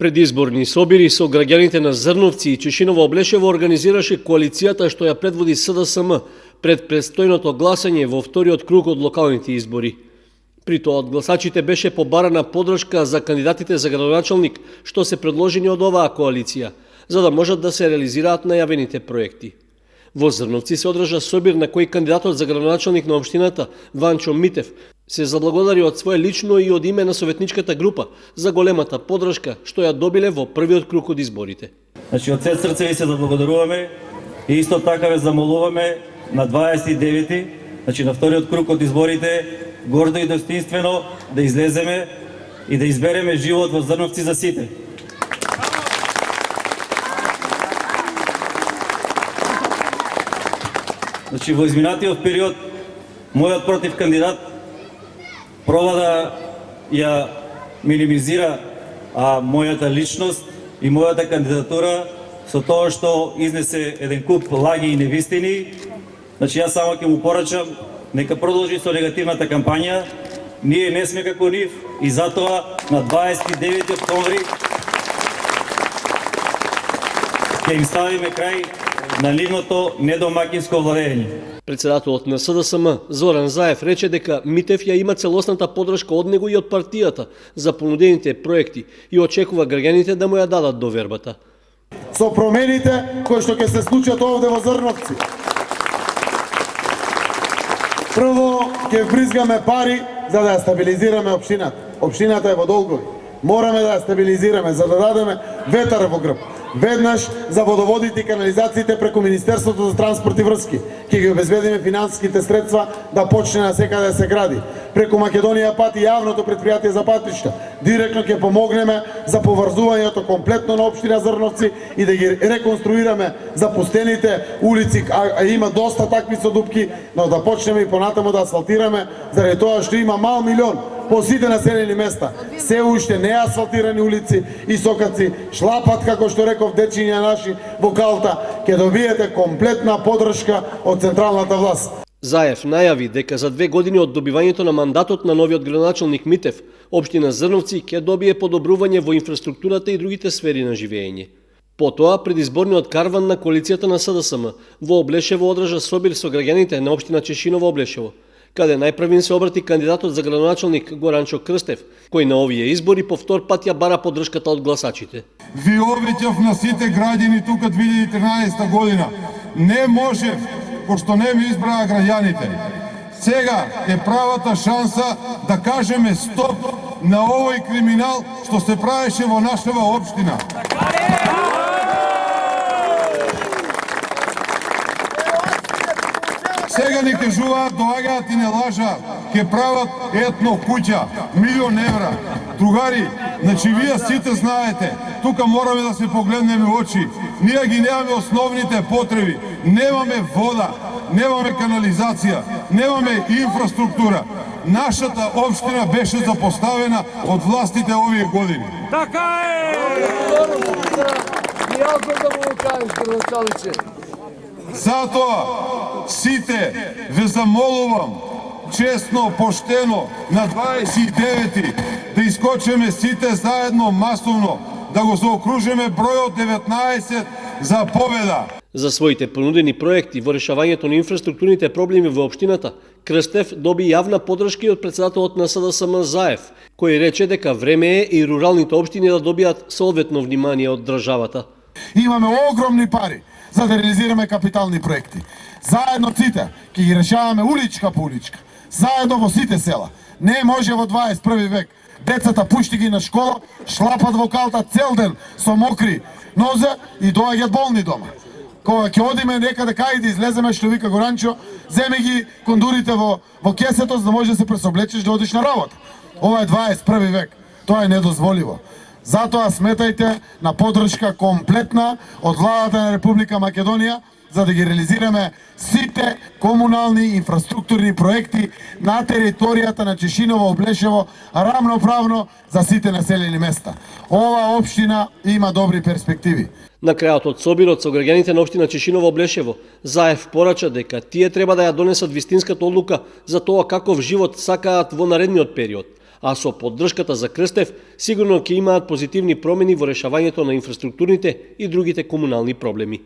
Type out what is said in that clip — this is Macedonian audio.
Предизборни собири со граѓаните на Зрновци и Чешиново Облешево организираше коалицијата што ја предводи СДСМ пред предстојното гласање во вториот круг од локалните избори. При тоа од гласачите беше побарана подршка за кандидатите за градоначалник што се предложени од оваа коалиција, за да можат да се реализираат најавените проекти. Во Зрновци се одржа собир на кој кандидатот за градоначалник на општината, Ванчо Митев, се заблагодари од свое лично и од име на советничката група за големата подршка што ја добиле во првиот круг од изборите. Значи, од се срце ви се заблагодаруваме и исто така ве замолуваме на 29-ти, значи на вториот круг од изборите, гордо и достоинствено да излеземе и да избереме живот во Зрновци за сите. Значи, во изминатиот период, мојот против кандидат проба да ја минимизира мојата личност и мојата кандидатура со тоа што изнесе еден куп лаги и невистини. Значи, јас само ќе му порачам, нека продолжи со негативната кампања. Ние не сме како нив и затоа на 29 октомври ќе им ставиме крај на нивното недомакинско владење. Председателот на СДСМ Зоран Заев рече дека Митев ја има целосната подршка од него и од партијата за понудените проекти и очекува граѓаните да му ја дадат довербата. Со промените кои што ќе се случат овде во Зрновци. Прво ќе вбризгаме пари за да ја стабилизираме општината. Општината е во долгови. Мораме да ја стабилизираме за да дадеме ветар во грб. Веднаш за водоводите и канализациите преку Министерството за транспорт и врски. Ќе ги обезбедиме финансиските средства да почне на секаде да се гради. Преку Македонија пат и јавното претпријатие за патишта. Директно ќе помогнеме за поврзувањето комплетно на општина Зрновци и да ги реконструираме запустените улици, а има доста такви со дупки, но да почнеме и понатаму да асфалтираме, заради тоа што има мал милион по сите населени места. Се уште не асфалтирани улици и сокаци, шлапат, како што реков дечиња наши во Калта, ќе добиете комплетна подршка од централната власт. Заев најави дека за 2 години од добивањето на мандатот на новиот градоначалник Митев, општина Зрновци ќе добие подобрување во инфраструктурата и другите сфери на живење. Потоа, предизборниот карван на коалицијата на СДСМ во Облешево одржа собир со граѓаните на општина Чешиново Облешево, каде најпрвин се обрати кандидатот за градоначалник Горанчо Крстев, кој на овие избори по втор пат ја бара подршката од гласачите. Ви обеќав на сите граѓани тука 2013 година. Не можев, пошто не ми избраа граѓаните. Сега е правата шанса да кажеме стоп на овој криминал што се правеше во нашава општина. Сега ни кажуваат, доаѓаат и не лажаат, ќе прават етно куќа, 1.000.000 евра. Другари, значи вие сите знаете, тука мораме да се погледнеме очи. Ние ги немаме основните потреби. Немаме вода, немаме канализација, немаме инфраструктура. Нашата општина беше запоставена од властите овие години. Така е! Јако да му кажеш, градоначалниче. Затоа сите ве замолувам честно, поштено на 29-ти да искочеме сите заедно масовно, да го заокружиме бројот 19 за победа. За своите понудени проекти во решавањето на инфраструктурните проблеми во општината, Крстев доби јавна подршка и од председателот на СДСМ Заев, кој рече дека време е и руралните општини да добијат соодветно внимание од државата. Имаме огромни пари за да реализираме капитални проекти. Заедно сите ќе ги решаваме уличка по уличка. Заедно во сите села. Не може во 21 век. Децата пушти ги на школа, шлапат во Калта цел ден со мокри нозе и доаѓаат болни дома. Кога ќе одиме некаде кај да излеземе, што вика Горанчо, земи ги кондурите во кесето за да може да се пресоблечеш да одиш на работа. Ова е 21 век. Тоа е недозволиво. Затоа сметајте на подршка комплетна од владата на Република Македонија за да ги реализираме сите комунални инфраструктурни проекти на територијата на Чешиново Облешево рамноправно за сите населени места. Ова општина има добри перспективи. На крајот од собирот со граѓаните на општина Чешиново Облешево, Заев порача дека тие треба да ја донесат вистинската одлука за тоа каков живот сакаат во наредниот период, а со поддршката за Крстев сигурно ќе имаат позитивни промени во решавањето на инфраструктурните и другите комунални проблеми.